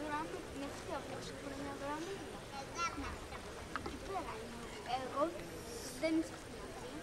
Δράματο, την ευθεία πλάξη που είναι μια δραμίδα. Εκεί πέρα είναι. Εγώ δεν ήμουν στην Αθήνα.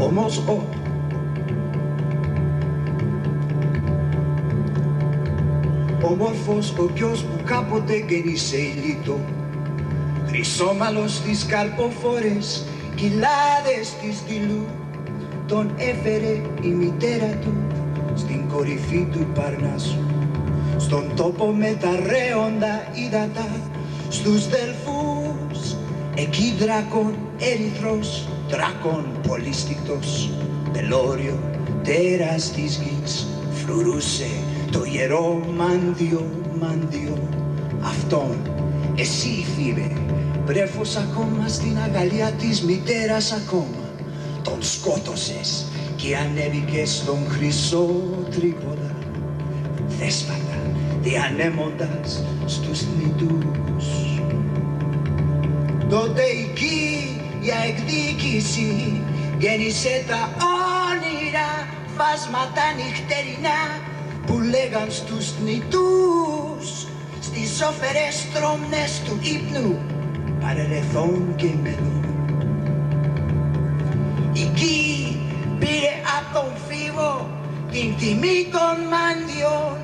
Όμως όμορφος ο γιος που κάποτε γέννησε ηλίτο, χρυσόμαλος στις καρποφόρες κοιλάδες της δειλού, τον έφερε η μητέρα του στην κορυφή του Παρνάσου, στον τόπο με τα ρέοντα ύδατα, στους Δελφούς, εκεί δράκον ερυθρός, δράκον πολύστικτος, τελώριο τέρας της γης, φρουρούσε το ιερό μάντιο, αυτόν εσύ φίλε, βρέφος ακόμα στην αγκαλιά της μητέρας ακόμα, τον σκότωσες και ανέβηκες στον χρυσό τρίποδα, δέσπατα διανέμοντας στους θνητούς. Τότε εκεί για εκδίκηση γέννησε τα όνειρα φάσματα νυχτερινά που λέγαν στους θνητούς στις όφερες τρόμνες του ύπνου παρελθόν και μέλλον. Εκεί πήρε απ' τον φίβο την τιμή των μάντιων,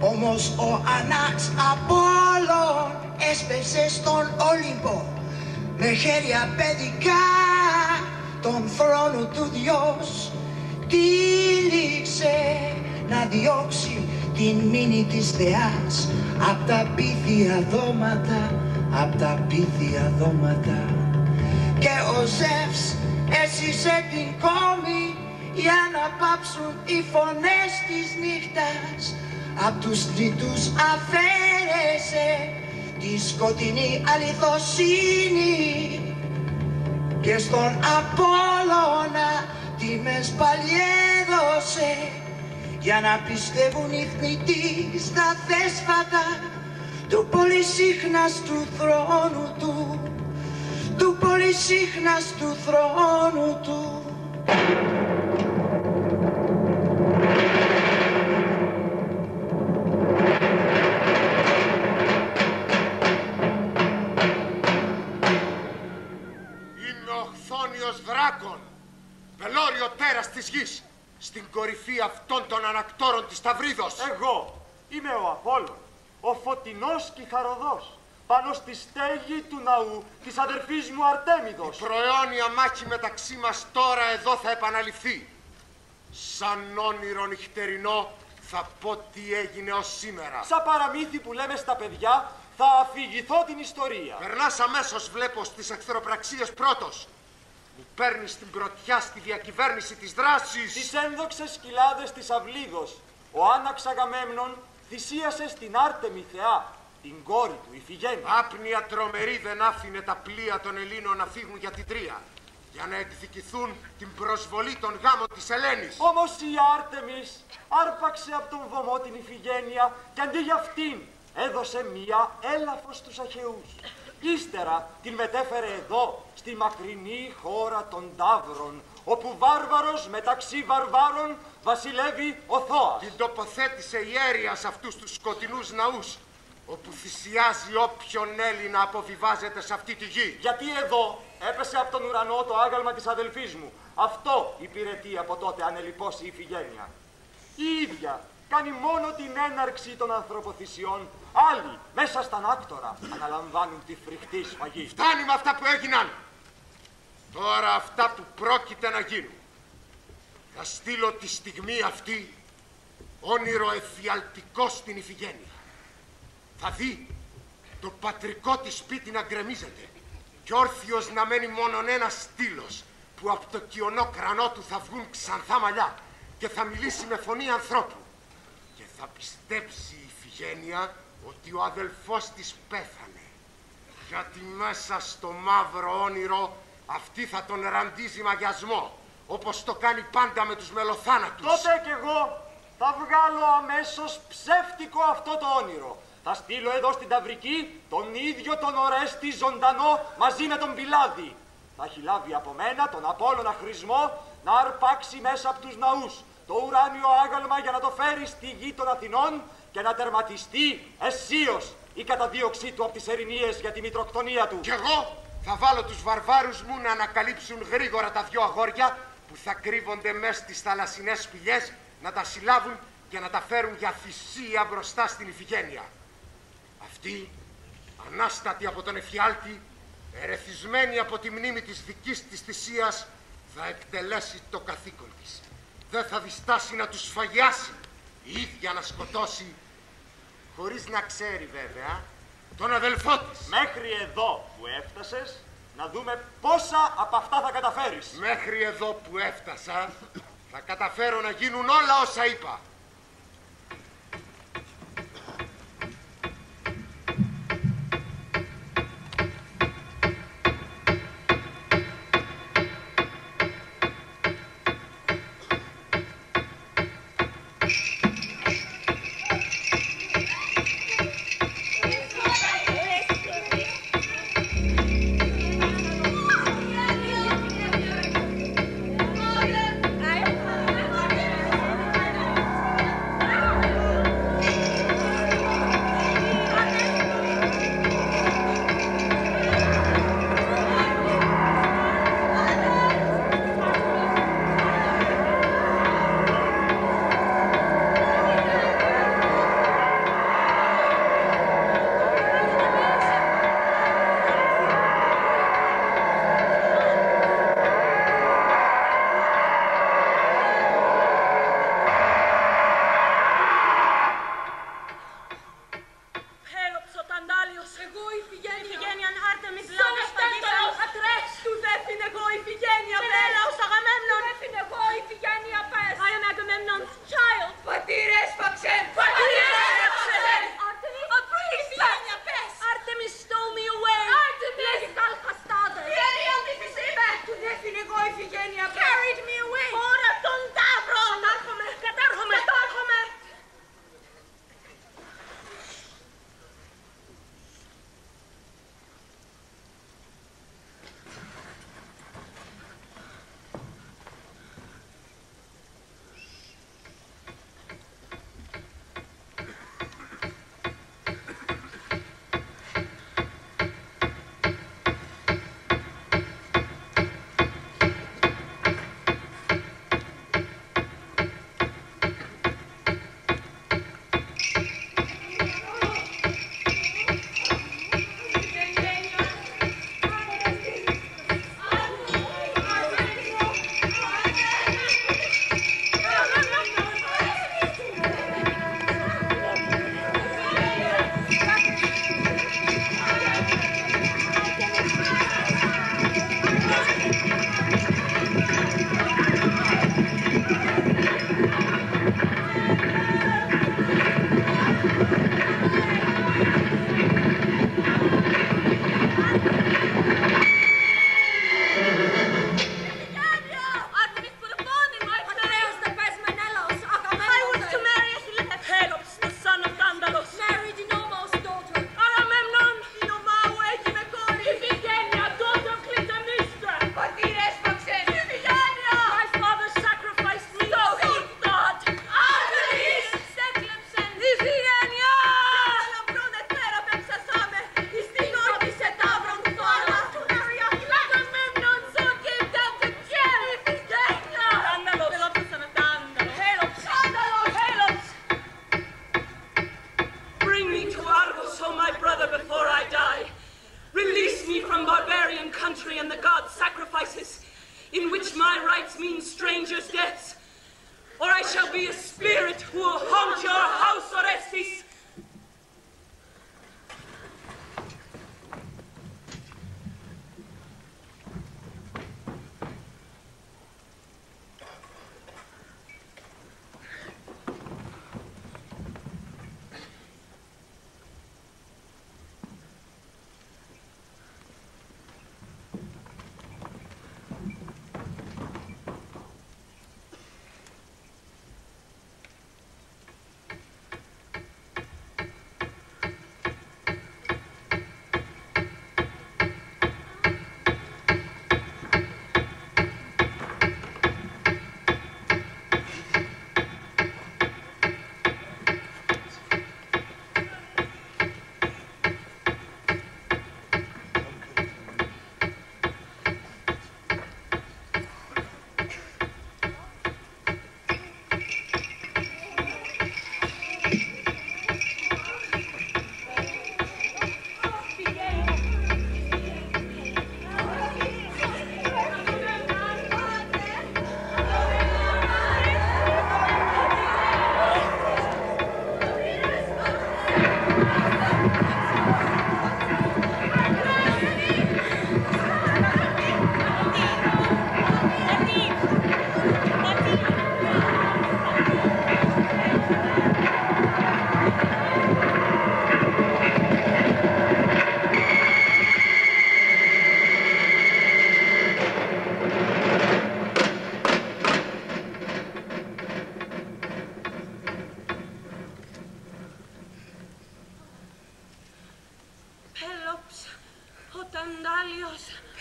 όμως ο Ανάξ Απόλλων έσπευσε στον Όλυμπο με χέρια παιδικά τον θρόνο του Διός, τύλιξε να διώξει την μήνη της θεάς απ' τα πίθια δώματα, απ' τα πίθια δώματα. Και ο Ζεύς έσυσε την κόμη για να πάψουν οι φωνές της νύχτας, απ' τους θνητούς αφαίρεσε τη σκοτεινή αληθοσύνη και στον Απόλλωνα τιμές παλιέδωσε για να πιστεύουν οι θνητοί στα θέσφατα του πολυσύχναστου θρόνου του, του πολυσύχναστου θρόνου του. Δράκων, πελώριο τέρας της γης, στην κορυφή αυτών των ανακτόρων της Ταυρίδος. Εγώ είμαι ο Απόλλων, ο φωτεινός και χαρωδός, πάνω στη στέγη του ναού της αδερφής μου Αρτέμιδος. Η προαιώνια μάχη μεταξύ μας τώρα εδώ θα επαναληφθεί. Σαν όνειρο νυχτερινό θα πω τι έγινε ως σήμερα. Σαν παραμύθι που λέμε στα παιδιά, θα αφηγηθώ την ιστορία. Περνάς αμέσως, βλέπω, στις εχθροπραξίες πρώτος. Μου παίρνεις την πρωτιά στη διακυβέρνηση της δράσης. Τις ένδοξες σκυλάδες της Αυλίδος, ο Άναξ Αγαμέμνων θυσίασε στην Άρτεμη θεά, την κόρη του Ιφιγένεια. Άπνοια τρομερή δεν άφηνε τα πλοία των Ελλήνων να φύγουν για την Τρία, για να εκδικηθούν την προσβολή των γάμων της Ελένης. Όμως η Άρτεμις άρπαξε από τον βωμό την Ιφιγένεια και αντί για αυτήν έδωσε μία έλαφος στους Αρχαίους. Ύστερα την μετέφερε εδώ, στη μακρινή χώρα των Ταύρων, όπου βάρβαρος μεταξύ βαρβάρων βασιλεύει ο Θώας. Την τοποθέτησε ιέρια σε αυτούς τους σκοτεινούς ναούς όπου θυσιάζει όποιον Έλληνα αποβιβάζεται σε αυτή τη γη. Γιατί εδώ έπεσε από τον ουρανό το άγαλμα της αδελφής μου. Αυτό υπηρετεί από τότε ανελιπώς η Ιφιγένεια. Η ίδια κάνει μόνο την έναρξη των ανθρωποθυσιών. Άλλοι μέσα στα άκτορα αναλαμβάνουν τη φρικτή σφαγή. Φτάνει με αυτά που έγιναν. Τώρα αυτά που πρόκειται να γίνουν. Θα στείλω τη στιγμή αυτή όνειρο εφιαλτικό στην Ιφιγένεια. Θα δει το πατρικό της σπίτι να γκρεμίζεται και όρθιος να μένει μόνον ένας στήλος που από το κοιονό κρανό του θα βγουν ξανθά μαλλιά και θα μιλήσει με φωνή ανθρώπου. Και θα πιστέψει η Ιφιγένεια ότι ο αδελφός της πέθανε. Γιατί μέσα στο μαύρο όνειρο αυτή θα τον ραντίζει μαγιασμό, όπως το κάνει πάντα με τους μελοθάνατους. Τότε κι εγώ θα βγάλω αμέσως ψεύτικο αυτό το όνειρο. Θα στείλω εδώ στην Ταυρική τον ίδιο τον Ορέστη ζωντανό μαζί με τον Πιλάδη. Θα έχει λάβει από μένα τον Απόλλωνα χρησμό να αρπάξει μέσα από τους ναούς το ουράνιο άγαλμα για να το φέρει στη γη των Αθηνών και να τερματιστεί αισίως η καταδίωξή του από τις ερηνίες για τη μητροκτονία του. Κι εγώ θα βάλω τους βαρβάρους μου να ανακαλύψουν γρήγορα τα δυο αγόρια που θα κρύβονται μέσα στις θαλασσινές σπηλιές, να τα συλλάβουν και να τα φέρουν για θυσία μπροστά στην Ιφιγένεια. Αυτή, ανάστατη από τον εφιάλτη, ερεθισμένη από τη μνήμη της δικής της θυσίας, θα εκτελέσει το καθήκον της. Δεν θα διστάσει να τους σφαγιάσει, η ίδια να σκοτώσει, χωρίς να ξέρει βέβαια, τον αδελφό της. Μέχρι εδώ που έφτασες, να δούμε πόσα από αυτά θα καταφέρεις. Μέχρι εδώ που έφτασα, θα καταφέρω να γίνουν όλα όσα είπα. country and the gods' sacrifices, in which my rights mean strangers' deaths, or I shall be a spirit who will haunt your house, Orestes.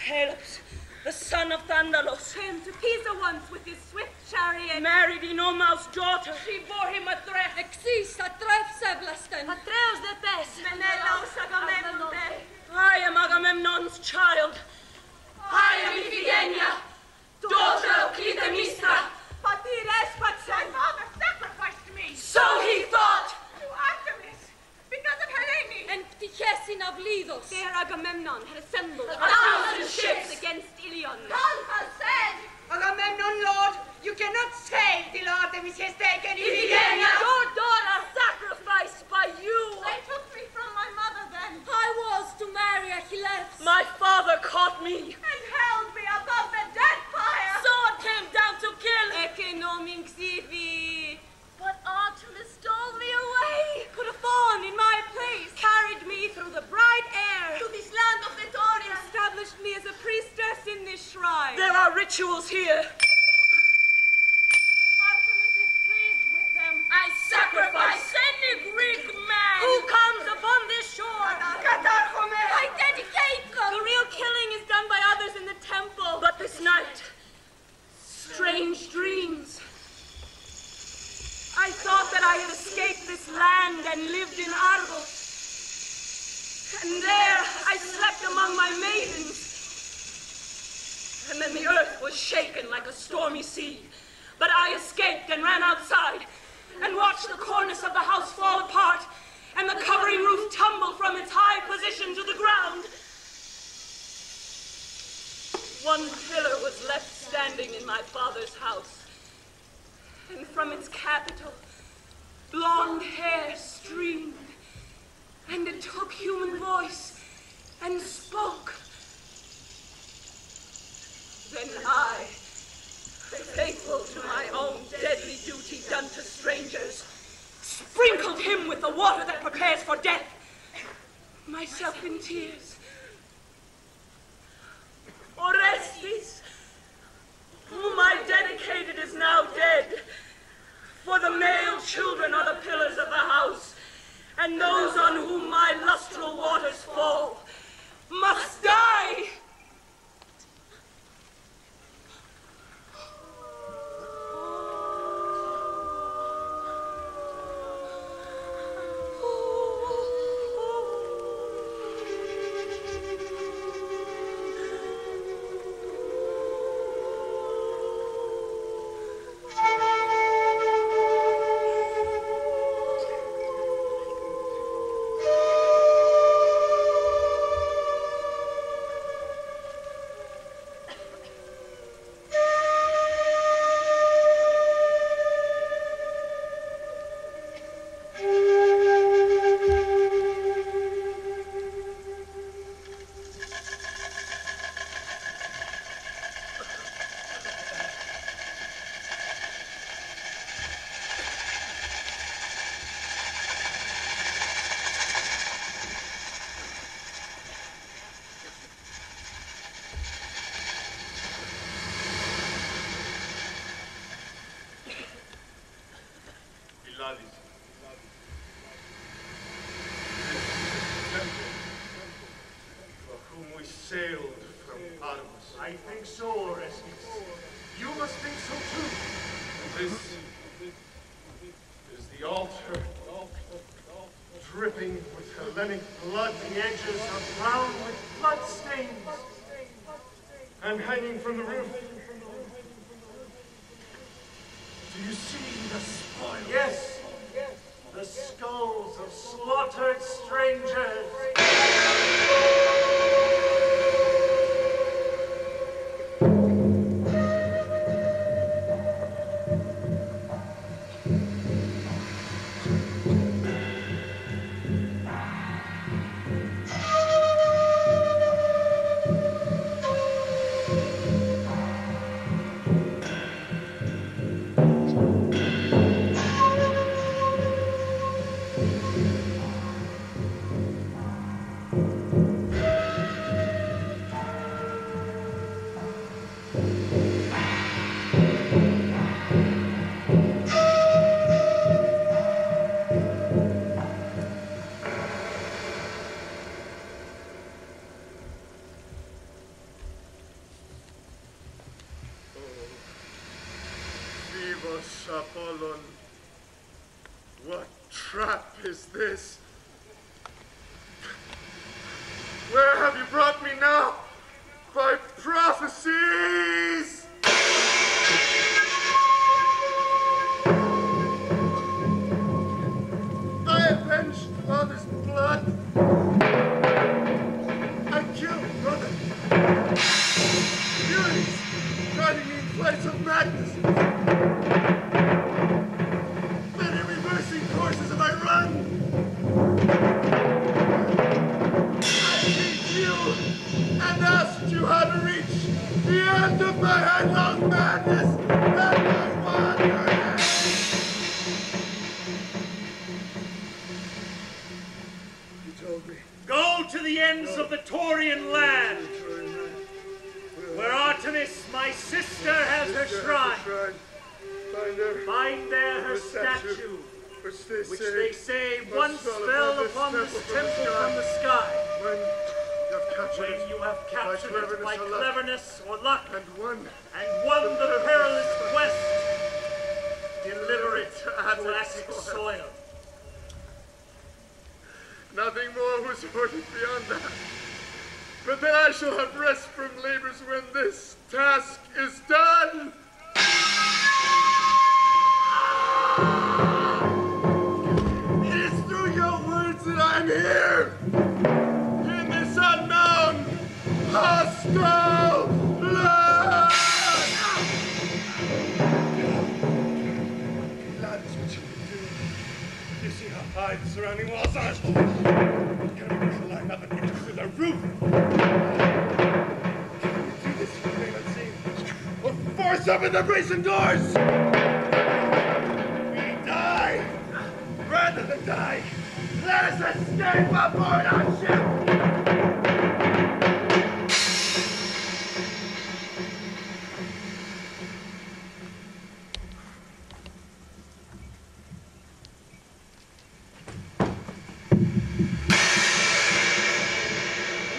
Pelops, the son of Thandalos, came to Pisa once with his swift chariot, married Inomaus' daughter. She bore him a threat. Exis, a threat, Seblasten. Atreus de Pes. Menelaus Agamemnon. I am Agamemnon's child. I am Iphigenia, daughter of Clytemnestra. My father sacrificed me. So he thought. To Artemis, because of Hellene. And Tichesin of Lidos. There Agamemnon had assembled 1,000 ships against Ilion. Calchas said, Agamemnon, Lord, you cannot sail till Artemis has taken Iphigenia, your daughter sacrificed by you. They took me from my mother then. I was to marry Achilles. My father caught me. And held me above the dead pyre. Sword came down to kill. But Artemis stole me away. Put a fawn in my place. Carried me through the bright air. To this land of the Taurians. Established me as a priestess in this shrine. There are rituals here. Artemis is pleased with them. I sacrifice any Greek man who comes upon this shore. I dedicate them. The real killing is done by others in the temple. But this night, strange dreams. I thought that I had escaped this land and lived in Argos. And there I slept among my maidens. And then the earth was shaken like a stormy sea. But I escaped and ran outside and watched the cornice of the house fall apart and the covering roof tumble from its high position to the ground. One pillar was left standing in my father's house. And from its capital, blonde hair streamed, and it took human voice and spoke. Then I, faithful to my own deadly duty done to strangers, sprinkled him with the water that prepares for death, myself in tears. Orestes, whom I dedicated, is now dead. For the male children are the pillars of the house, and those on whom my lustral waters fall must die. I think so, Orestes. You must think so too. And this is the altar, dripping with Hellenic blood. The edges are brown with blood stains. And hanging from the roof. Do you see the spoil? Yes. The skulls of slaughtered strangers. Apollon, what trap is this? Where have you brought me now? By prophecies! I avenged father's blood. I killed brother. Furies driving me in flights of madness. Courses if I run. I came to you and asked you how to reach the end of my headlong madness and my wandering. You told me. Go to the ends of the Taurian land, where Artemis, my sister, has her shrine. Find there her statue. Which they say once fell upon this temple from the sky. When you have captured it by cleverness or luck, and won the perilous quest, deliver it to Atlantic soil. Nothing more was ordered beyond that. But then I shall have rest from labors when this task is done. I'm here, in this unknown, hostile land! That is what you can do. You see how high the surrounding walls are? What can we do to line up and enter through the roof? Can we do this for me, let's see? Or force open the brazen doors? We die, rather than die. Let us escape aboard our ship!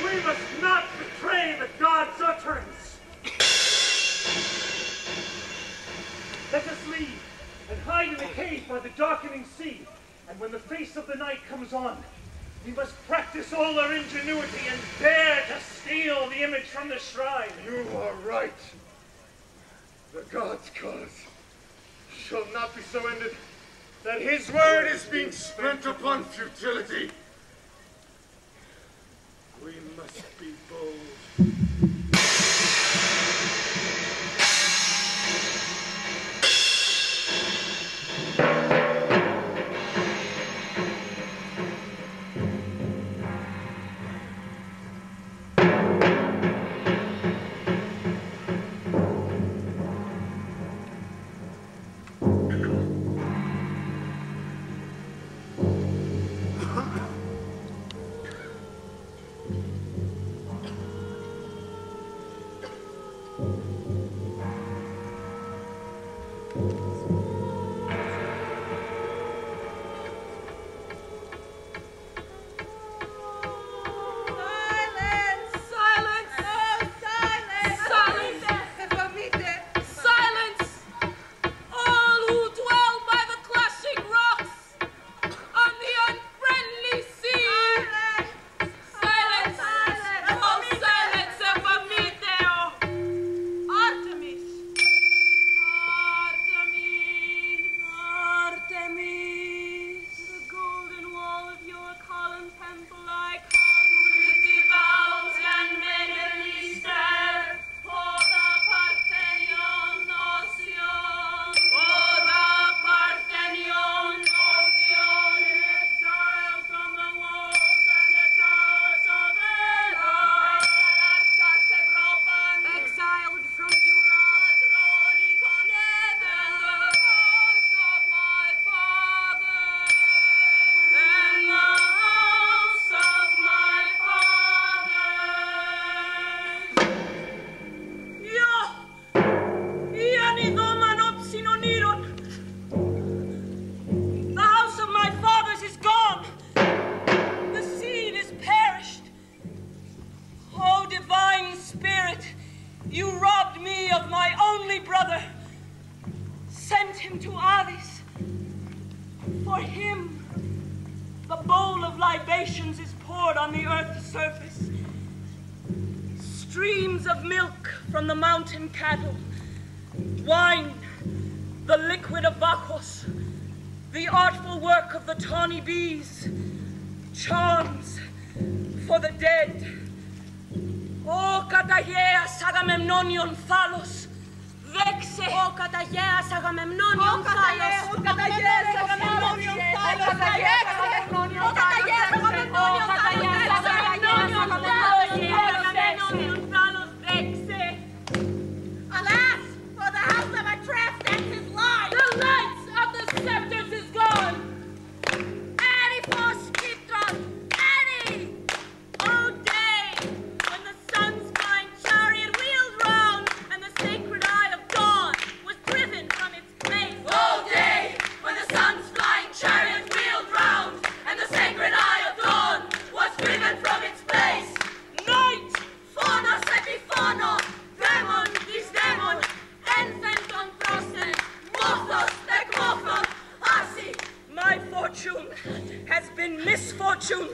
We must not betray the gods' utterance! Let us leave and hide in the cave by the darkening sea. And when the face of the night comes on, we must practice all our ingenuity and dare to steal the image from the shrine. You are right. The god's cause shall not be so ended that his word is being spent upon futility. We must be bold. You robbed me of my only brother, sent him to Hades. For him, the bowl of libations is poured on the earth's surface. Streams of milk from the mountain cattle, wine, the liquid of Bacchus, the artful work of the tawny bees, charms for the dead. O καταγέας Αγαμεμνόνιον θάλος, δέξε. Ο καταγέας Αγαμεμνόνιον θάλος. Ο καταγέας Αγαμεμνόνιον θάλος. Ο καταγέας Αγαμεμνόνιον θάλος, δέξε. Alas, for the house of Atreus and his line. The light of the scepters is gone. Annie for Skiptron, Annie! Oh, day, when the sun's fine chariot wheeled round, and the sacred eye of dawn was driven from its place. Oh, day, when the sun's flying chariot wheeled round, and the sacred eye of dawn was driven from its place. Night! Phonos epiphono, demon is demon, enphanton prosen, mothos ekmothon, asi. My fortune has been misfortune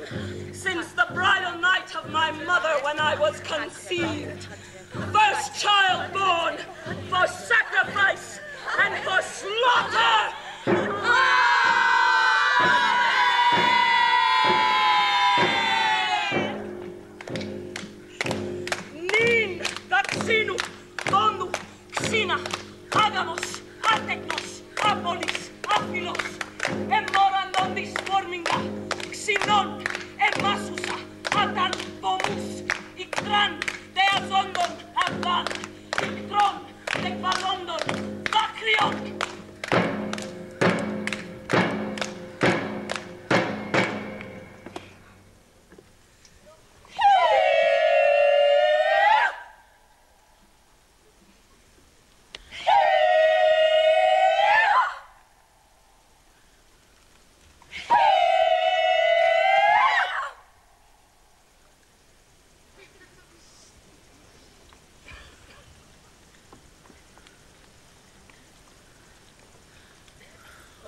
since the bridal night of my mother when I was conceived. First child born for sacrifice and for slaughter. Nin, Daxinu, Donu, Xina, Agamos, Ateknos, Apolis, Aphilos, Emorandondis forminga, Xinon, Emasusa, Atan, Pomus, Iktran, Deazondon, Advan, Iktron, Tekvalondon, Bakrion.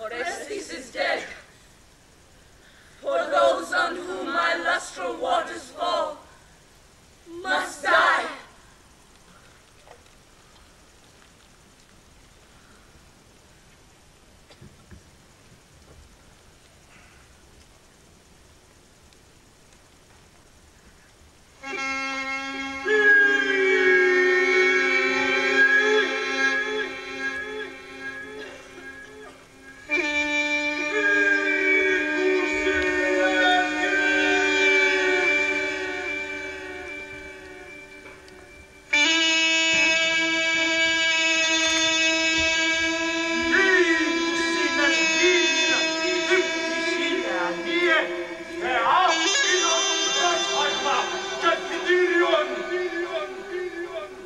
Orestes is dead. For those on whom my lustral waters fall must die.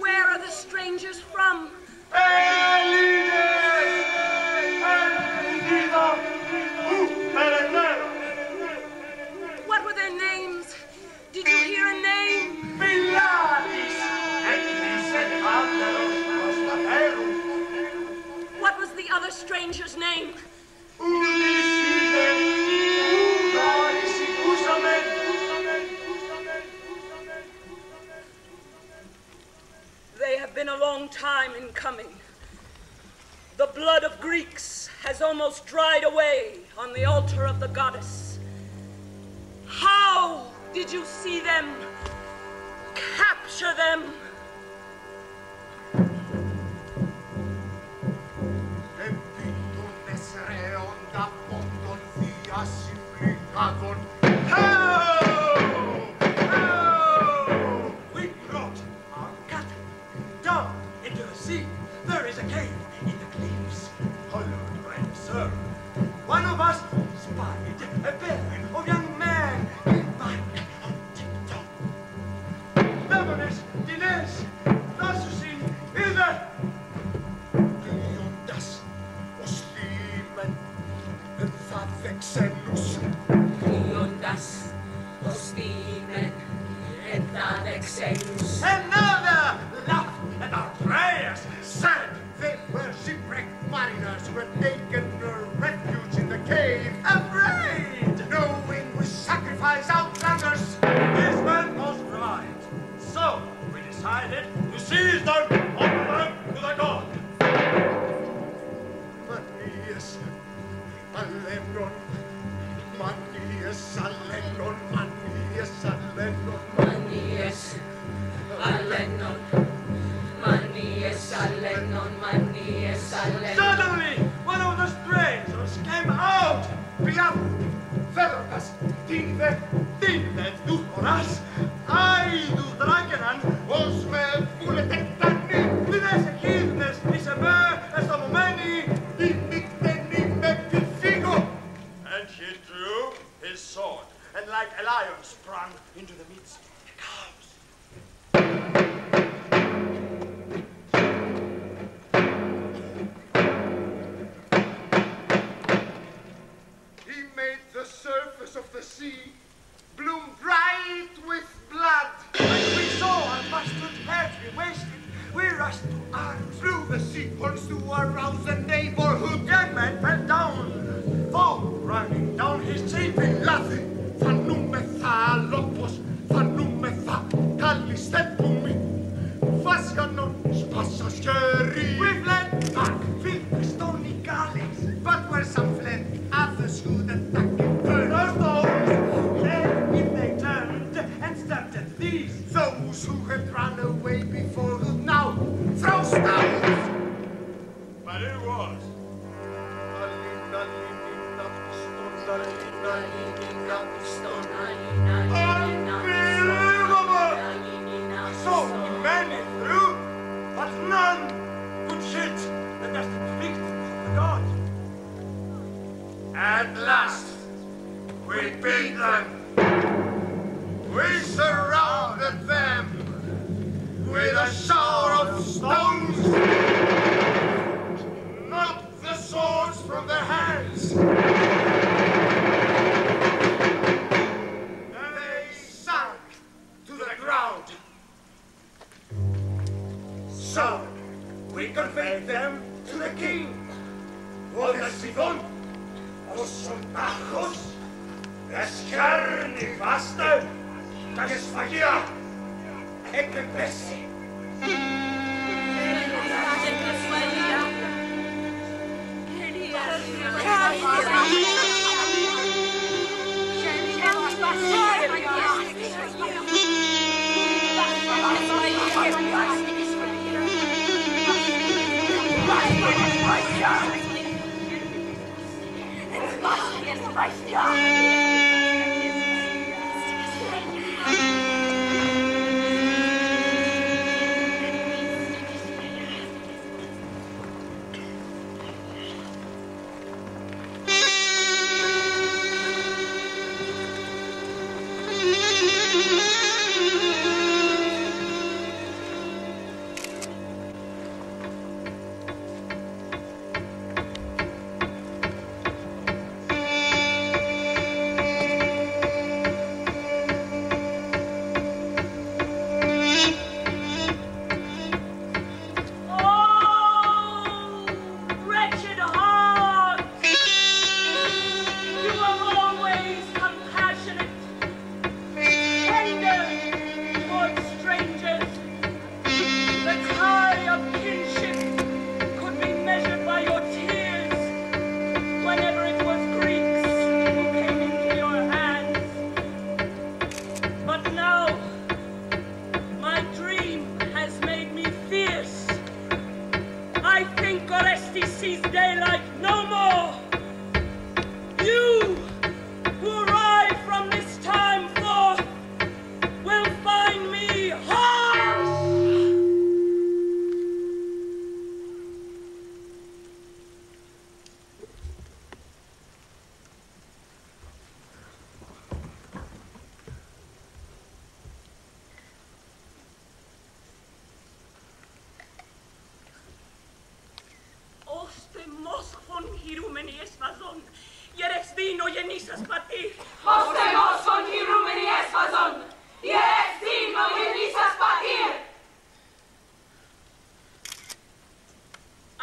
Where are the strangers from? What were their names? Did you hear a name? What was the other stranger's name? They have been a long time in coming. The blood of Greeks has almost dried away on the altar of the goddess. How did you see them? Capture them. We brought our cattle down into the sea. There is a cave in the cliffs. Hollowed by sir. One of us spied a pair of young men back on tiptoe. Lemones, Dines, Nasusin, Ilver. Gliondas och stimen, það vexenus. Gliondas och stimen, það vexenus. Another laughed Suddenly, one of the strangers came out. Πιάβου, φέροντας την τους χωράς, άι τους δράκαιναν, ως με βούλετε τανί. δίνες εκείδνες, είσαι με εστομωμένη, Η νύχτενη με επιφύγω. And he drew his sword, and like a lion sprang into the midst of the cows. He made the surface of the sea bloom bright with blood. When we saw our master's head be wasted, we rushed to arms. Through the seahorns to arouse the neighborhood. Young man fell down, foam running down his cheek. Λάθη, φανούμεθα αλόπως, φανούμεθα καλυστέπουμε. Βάσιανον σπάσα χέρι. We fled back, filled with stony gullies. But where some fled, others would attack in turn. Our stones fled if they turned and stabbed at these. Those who had run away before would now throw stones. But it was. Unbelievable! So many threw, but none could hit the destined victims of the gods. At last, we beat them. We surrounded them with a shower of stones. Knocked the swords from their hands. They sank to the ground. So, we conveyed them to the king. Ο Δελφών, ο Σοντάχος, εσκέρνει βάστε τα σφαγεία εκπέσει.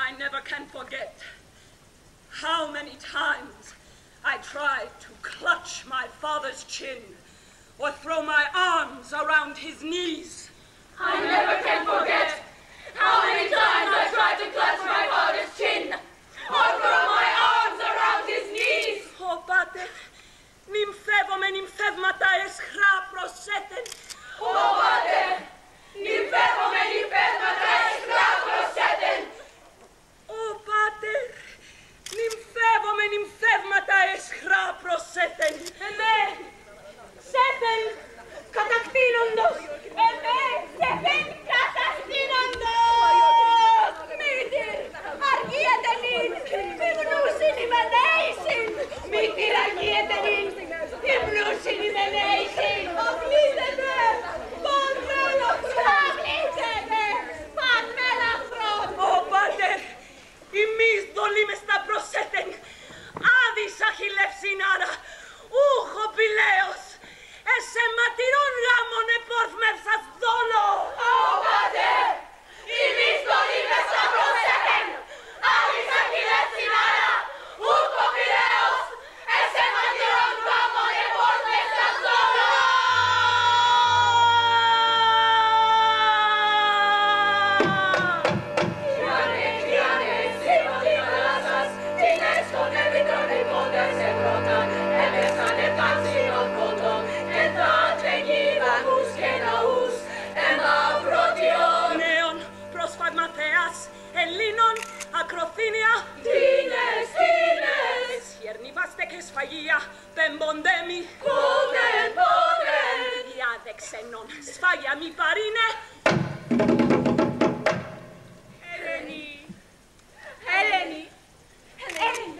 I never can forget how many times I tried to clutch my father's chin or throw my arms around his knees. I never can forget how many times I tried to clutch my father's chin or throw my arms around his knees. Oh, Pater, νυμφεύομαι, νυμφεύματα εσχρά προσέτεν. Oh, Pater, νυμφεύομαι, νυμφεύματα εσχρά προσέτεν. εμποντέμι. Κούτε εμποντέμι. Για δεξενόν, σφάγια μη παρίνε. Ελένη. Ελένη. Ελένη.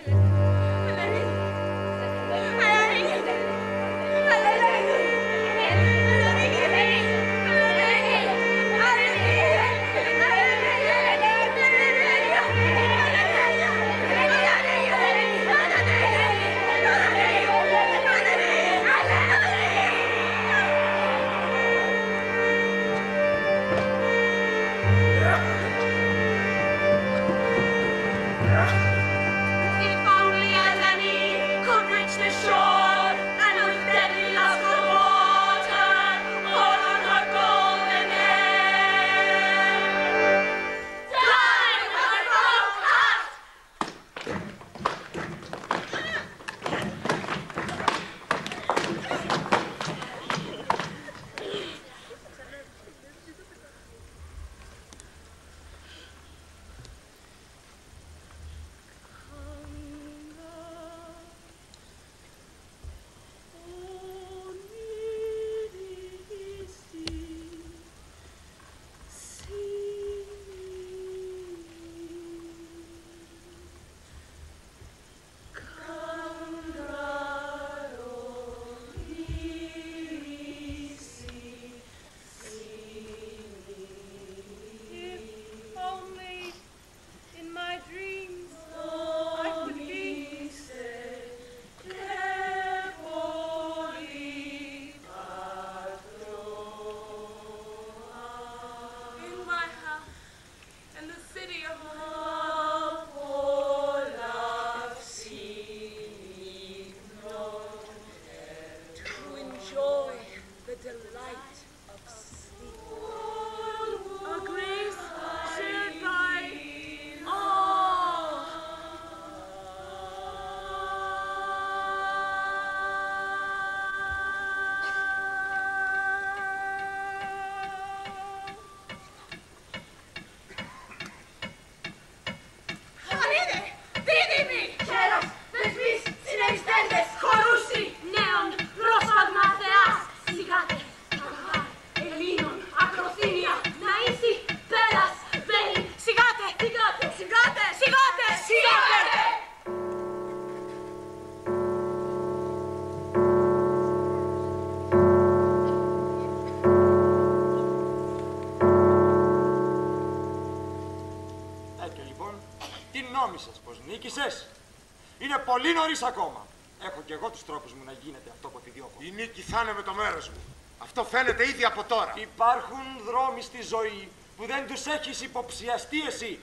Είναι πολύ νωρίς ακόμα. Έχω κι εγώ τους τρόπους μου να γίνεται αυτό που επιδιώκω. Η νίκη θα είναι με το μέρος μου. Αυτό φαίνεται ήδη από τώρα. Υπάρχουν δρόμοι στη ζωή που δεν τους έχεις υποψιαστεί εσύ.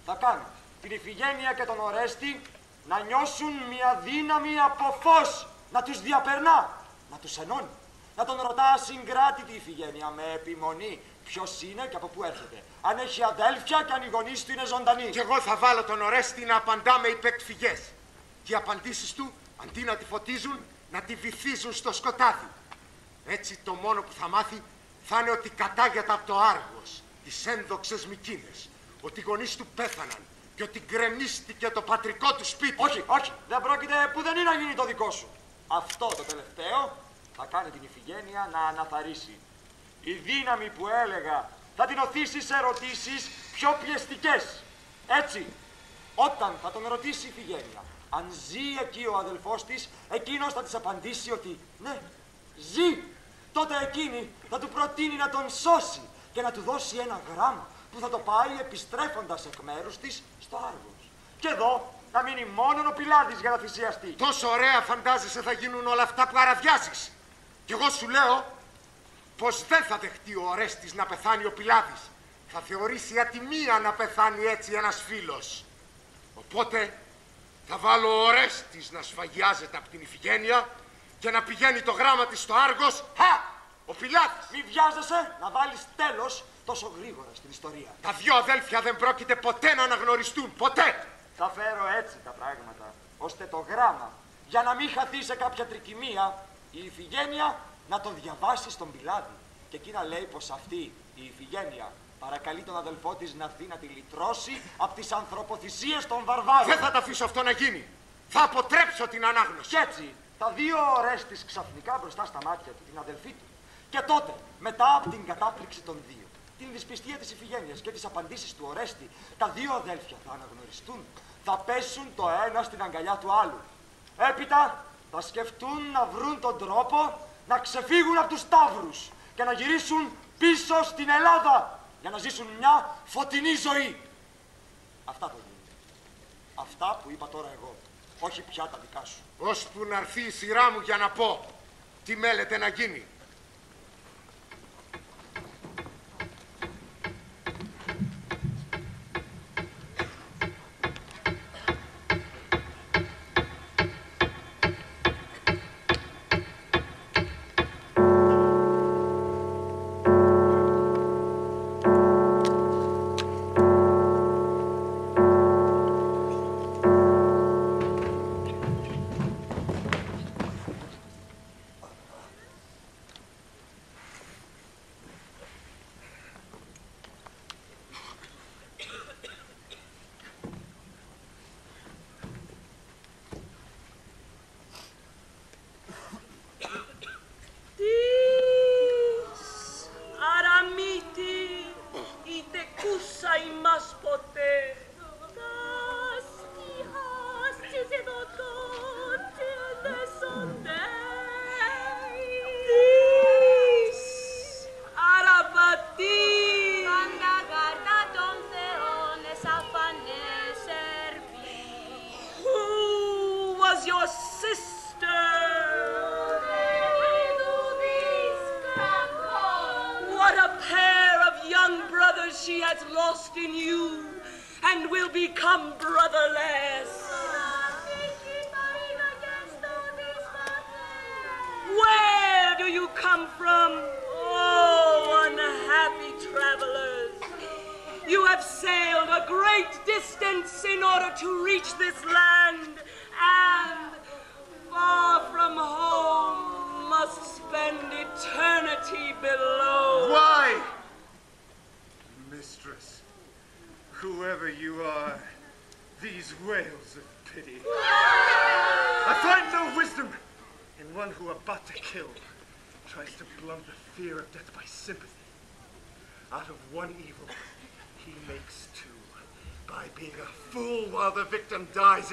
Θα κάνω την Ιφιγένεια και τον Ορέστη να νιώσουν μια δύναμη από φως, να τους διαπερνά, να τους ενώνει. Να τον ρωτά συγκράτητη Ιφιγένεια με επιμονή ποιος είναι και από πού έρχεται. Αν έχει αδέλφια και αν οι γονείς του είναι ζωντανοί. Κι εγώ θα βάλω τον Ορέστη να απαντά με υπεκφυγές. Και οι απαντήσεις του, αντί να τη φωτίζουν, να τη βυθίζουν στο σκοτάδι. Έτσι το μόνο που θα μάθει θα είναι ότι κατάγεται από το Άργος, τις ένδοξες Μικίνες. Ότι οι γονείς του πέθαναν και ότι γκρεμίστηκε το πατρικό του σπίτι. Όχι, όχι, δεν πρόκειται που δεν είναι να γίνει το δικό σου. Αυτό το τελευταίο θα κάνει την Ιφιγένεια να αναθαρίσει. Η δύναμη που έλεγα θα την οθήσει σε ερωτήσεις πιο πιεστικές. Έτσι, όταν θα τον ρωτήσει η Ιφιγένεια αν ζει εκεί ο αδελφός της, εκείνος θα της απαντήσει ότι ναι, ζει. Τότε εκείνη θα του προτείνει να τον σώσει και να του δώσει ένα γράμμα που θα το πάει επιστρέφοντας εκ μέρους της στο Άργος. Και εδώ θα μείνει μόνο ο Πιλάδης για να θυσιαστεί. Τόσο ωραία φαντάζεσαι θα γίνουν όλα αυτά που αραδιάζεις. Κι εγώ σου λέω πως δεν θα δεχτεί ο Ορέστης να πεθάνει ο Πιλάδης. Θα θεωρήσει ατιμία να πεθάνει έτσι ένας φίλος. Οπότε θα βάλω ο Ορέστης να σφαγιάζεται από την Ιφιγένεια και να πηγαίνει το γράμμα της στο Άργος. Ο Πιλάδης! Μη βιάζεσαι να βάλεις τέλος τόσο γρήγορα στην ιστορία. Τα δυο αδέλφια δεν πρόκειται ποτέ να αναγνωριστούν. Ποτέ! Θα φέρω έτσι τα πράγματα, ώστε το γράμμα, για να μην χαθεί σε κάποια τρικυμία, η Ιφιγένεια να το διαβάσει στον Πιλάδη. Και εκεί να λέει πως αυτή η Ιφιγένεια παρακαλεί τον αδελφό της να έρθει να τη λυτρώσει από τις ανθρωποθυσίες των βαρβάρων. Δεν θα τα αφήσω αυτό να γίνει. Θα αποτρέψω την ανάγνωση. Κι έτσι τα δύο ορέστης ξαφνικά μπροστά στα μάτια του, την αδελφή του. Και τότε, μετά από την κατάπληξη των δύο, την δυσπιστία της Ιφιγένειας και τις απαντήσεις του Ορέστη, τα δύο αδέλφια θα αναγνωριστούν, θα πέσουν το ένα στην αγκαλιά του άλλου. Έπειτα θα σκεφτούν να βρουν τον τρόπο να ξεφύγουν από τους Ταύρους και να γυρίσουν πίσω στην Ελλάδα για να ζήσουν μια φωτεινή ζωή. Αυτά το γίνεται. Αυτά που είπα τώρα εγώ, όχι πια τα δικά σου. Ώσπου να έρθει η σειρά μου για να πω τι μέλετε να γίνει.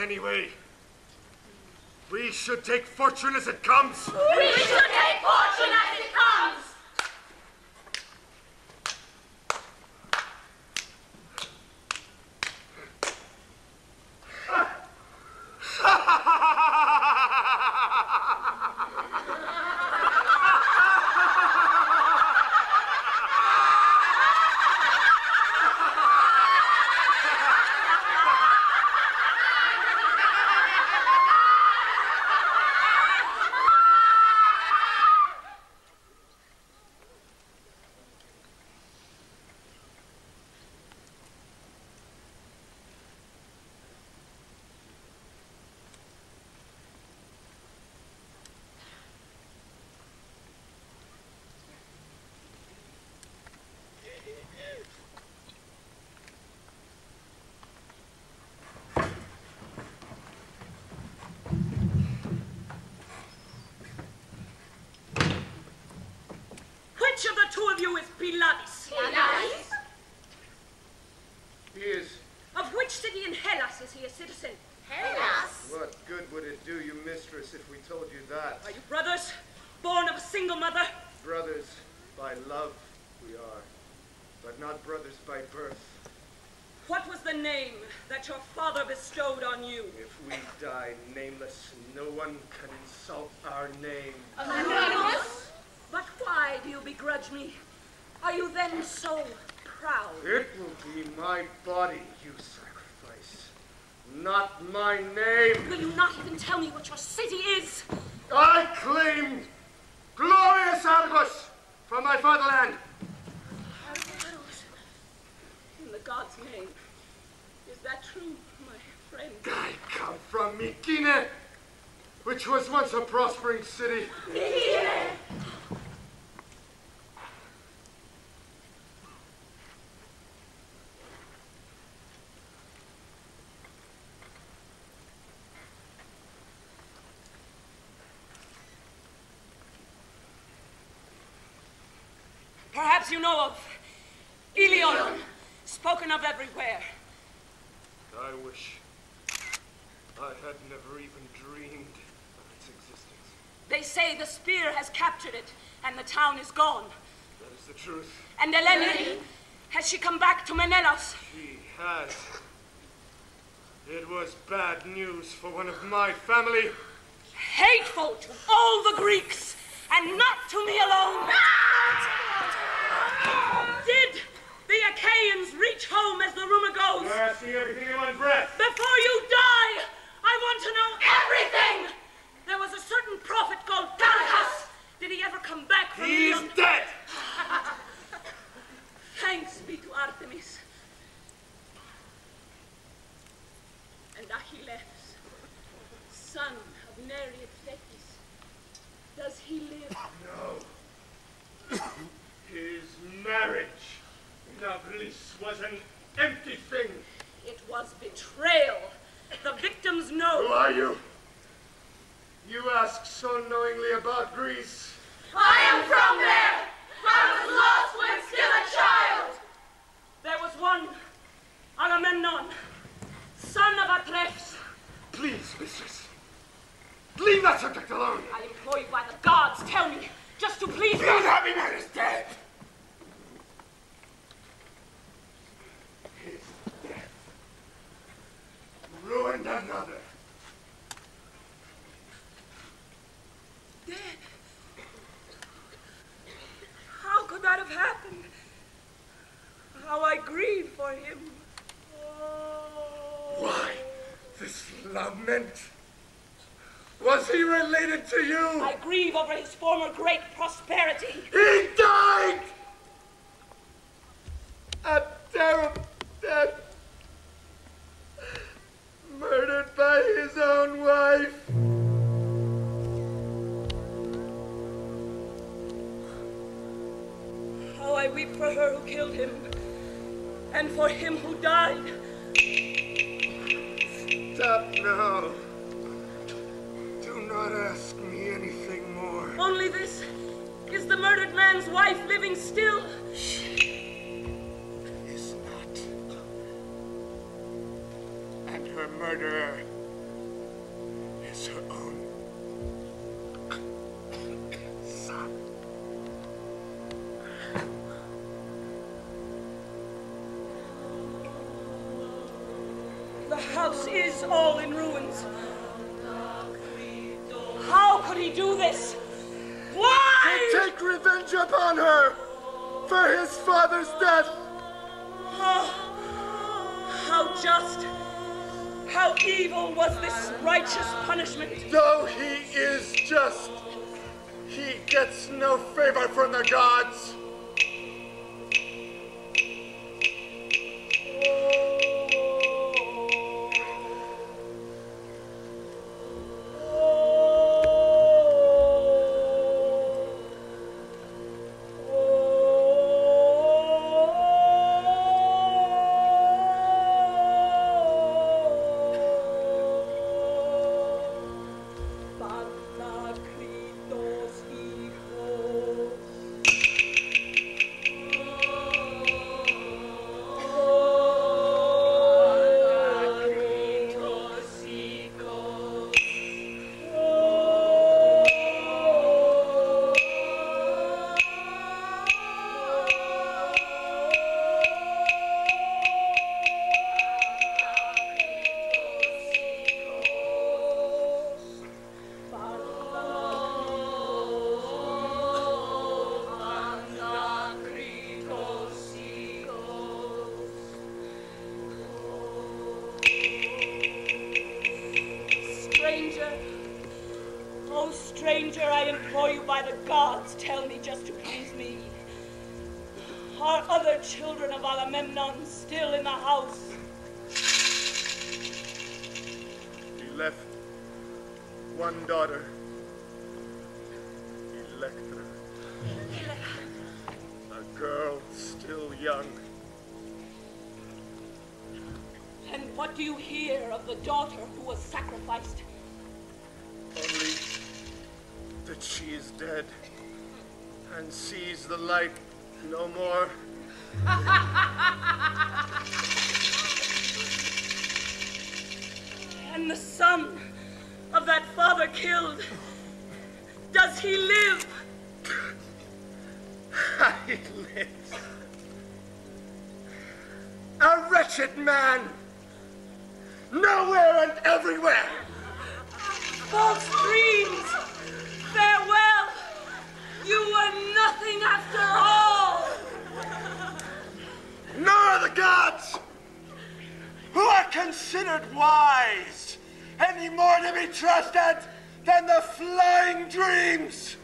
Anyway, we should take fortune as it comes. We should take fortune as it comes. Which of the two of you is Pilatus? Pilatus? He is. Of which city in Hellas is he a citizen? Hellas? What good would it do you, mistress, if we told you that? Are you brothers, born of a single mother? Brothers by love we are, but not brothers by birth. What was the name that your father bestowed on you? If we die nameless, no one can insult our name. Anonymous? But why do you begrudge me? Are you then so proud? It will be my body you sacrifice, not my name. Will you not even tell me what your city is? I claim glorious Argos from my fatherland. In the god's name. Is that true, my friend? I come from Mykene, which was once a prospering city. Mykene! perhaps you know of. Ilion, spoken of everywhere. I wish I had never even dreamed of its existence. They say the spear has captured it, and the town is gone. That is the truth. And Eleni, has she come back to Menelaus? She has. It was bad news for one of my family. Hateful to all the Greeks, and not to me alone. Did the Achaeans reach home as the rumor goes? You're asking everything in one breath. Before you die, I want to know everything! There was a certain prophet called Calchas. Did he ever come back from He's Ilion? dead! Thanks be to Artemis. And Achilles, son of Nereid Thetis, does he live? No. His marriage in Avlis was an empty thing. It was betrayal. The victims know. Who are you? You ask so knowingly about Greece. I am from there. I was lost when still a child. There was one, Agamemnon, son of Atreus. Please, mistress. Leave that subject alone. I implore you by the gods, tell me, just to please me. The unhappy man is dead. His death ruined another. Dead? How could that have happened? How I grieve for him. Why this lament? Was he related to you? I grieve over his former great prosperity. He died! A terrible death. Murdered by his own wife. How I weep for her who killed him, and for him who died. Stop now. Do not ask me anything more. Only this, is the murdered man's wife living still? She is not. And her murderer is her own son. The house is all in ruins. How could he do this? Why? To take revenge upon her for his father's death. Oh, how just, how evil was this righteous punishment. Though he is just, he gets no favor from the gods. Stranger, I implore you by the gods, tell me just to please me. Are other children of Agamemnon still in the house? He left one daughter, Electra, a girl still young. And what do you hear of the daughter who was sacrificed? Only that she is dead and sees the light No more. And the son of that father killed, does he live? He lives. A wretched man. Nowhere and everywhere. False dreams. Farewell. You were nothing after all. Nor are the gods, who are considered wise, any more to be trusted than the flying dreams.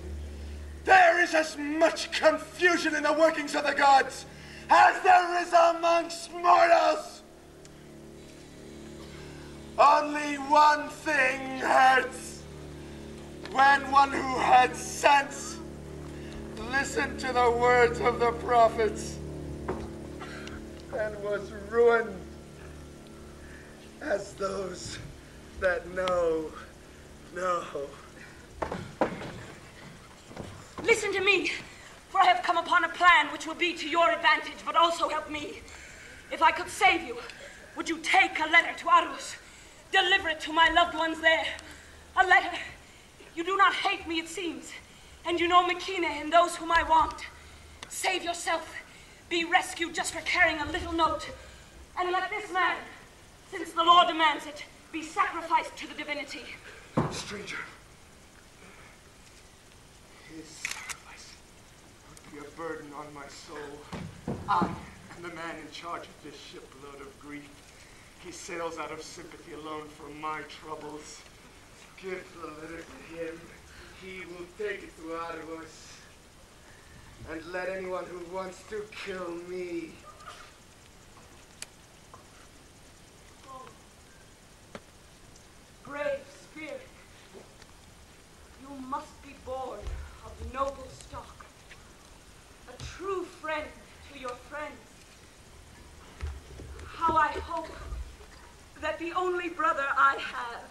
There is as much confusion in the workings of the gods as there is amongst mortals. Only one thing hurts. When one who had sense listened to the words of the prophets and was ruined, as those that know. Listen to me, for I have come upon a plan which will be to your advantage, but also help me. If I could save you, would you take a letter to Argos, deliver it to my loved ones there? A letter. You do not hate me, it seems, and you know Mykine and those whom I want. Save yourself. Be rescued just for carrying a little note. And let this man, since the law demands it, be sacrificed to the divinity. Stranger, his sacrifice would be a burden on my soul. I am the man in charge of this shipload of grief. He sails out of sympathy alone for my troubles. Give the letter to him. He will take it to Argos. And let anyone who wants to kill me. Brave spirit, you must be born of noble stock, a true friend to your friends. How I hope that the only brother I have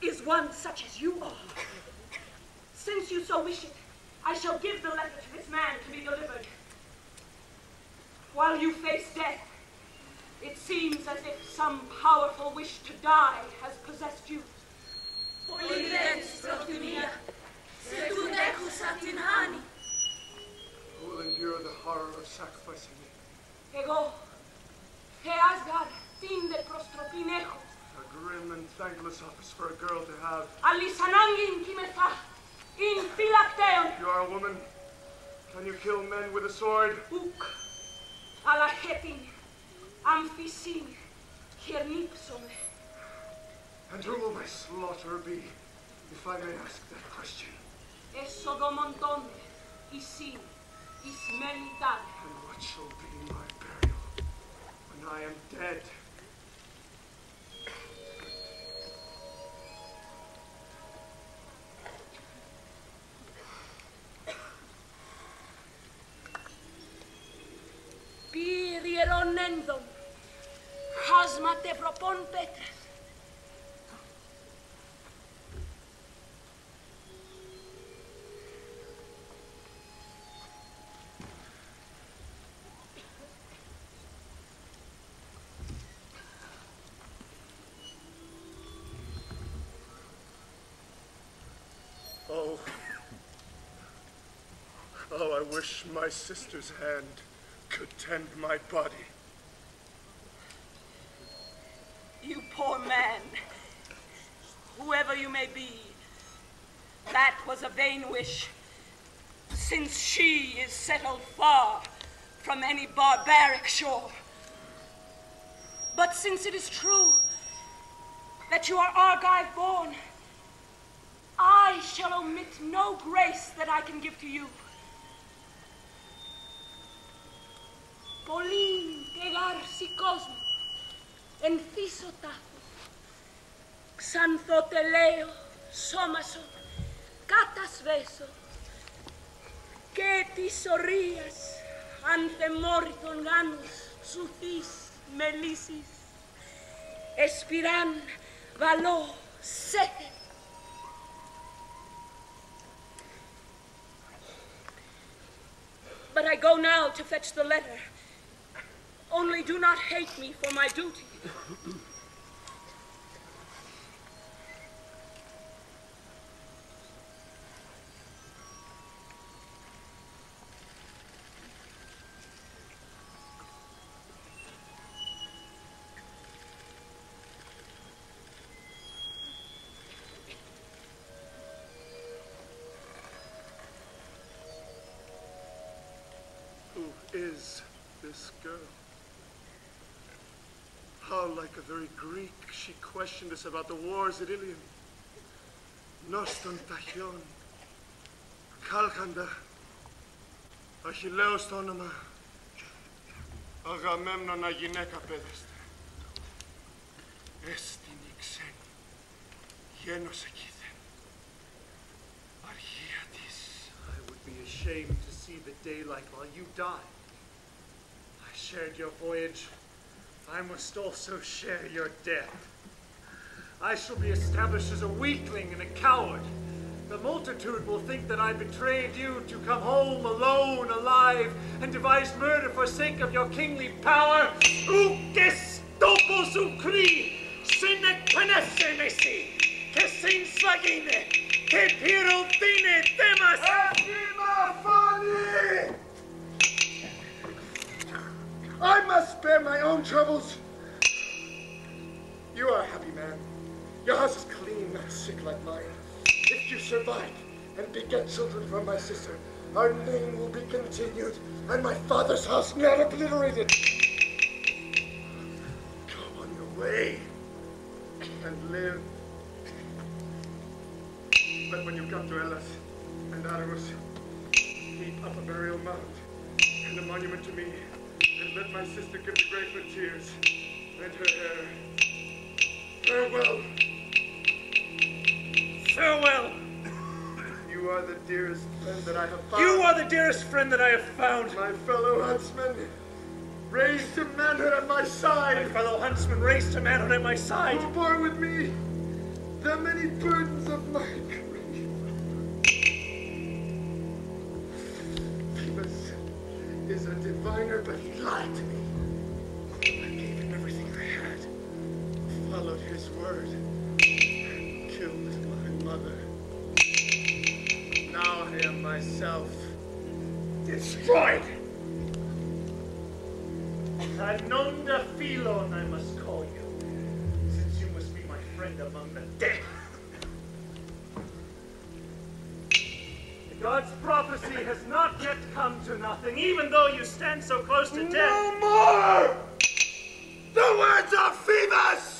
is one such as you are. Since you so wish it, I shall give the letter to this man to be delivered. While you face death, it seems as if some powerful wish to die has possessed you. Who will endure the horror of sacrificing me? Εγώ, Asgard, fin de prostrοπινέχω. A grim and thankless office for a girl to have. Αλυσανάγκην κειμεθά, in φυλακτέων. You are a woman. Can you kill men with a sword? Ουκ, αλλά χέτην, αμφισήν, χερνίψομαι. And who will my slaughter be, if I may ask that question? Εσοδομοντώνε, εισήν, εις μελιτάν. And what shall be my burial when I am dead? Πυριερών ένδων, χάσμα τευροπών πέτρας. Oh, I wish my sister's hand could tend my body. You poor man, whoever you may be, that was a vain wish, since she is settled far from any barbaric shore. But since it is true that you are Argive born, I shall omit no grace that I can give to you. Πολύν εγάρση κόσμο, εν φύσο τάφο, ξανθοτελέω σώμασο, κατασβέσω, και της ορίας ανθεμόρυτον γάνους σουθείς μελίσσεις, εσπυράν βαλό σέθε. But But I go now to fetch the letter. Only do not hate me for my duty. Is this girl? How like a very Greek she questioned us about the wars at Ilium. Noston tachyon, Kalkanda, Αρχαίου το όνομα. Αγαμέμνονα γυναίκα πέδεστε. Έστινη ξένη, γένος εκείθεν. Αρχαία της. I would be ashamed to see the daylight while you died. I shared your voyage. I must also share your death. I shall be established as a weakling and a coward. The multitude will think that I betrayed you to come home alone, alive, and devise murder for sake of your kingly power. Ukes topos ukri, sine penese mesi, ke sin slagine, ke pirotine temas. I must bear my own troubles. You are a happy man. Your house is clean, not sick like mine. If you survive and beget children from my sister, our name will be continued and my father's house not obliterated. Go on your way and live. But when you come to Hellas and Argos, heap up a burial mound and a monument to me, and let my sister give the grave with tears and her hair. Farewell. Farewell. You are the dearest friend that I have found. You are the dearest friend that I have found. My fellow huntsman, raised to manhood at my side. My fellow huntsman, raised to manhood at my side. Who bore with me the many burdens of my grief. Phoebus is a diviner, but he lied to me. I gave him everything I had, followed his word, and killed my mother. Now I am myself destroyed. Anonda Philon, I must call you, since you must be my friend among the dead. God's prophecy has not yet come to nothing, even though you stand so close to death. No more! The words of Phoebus!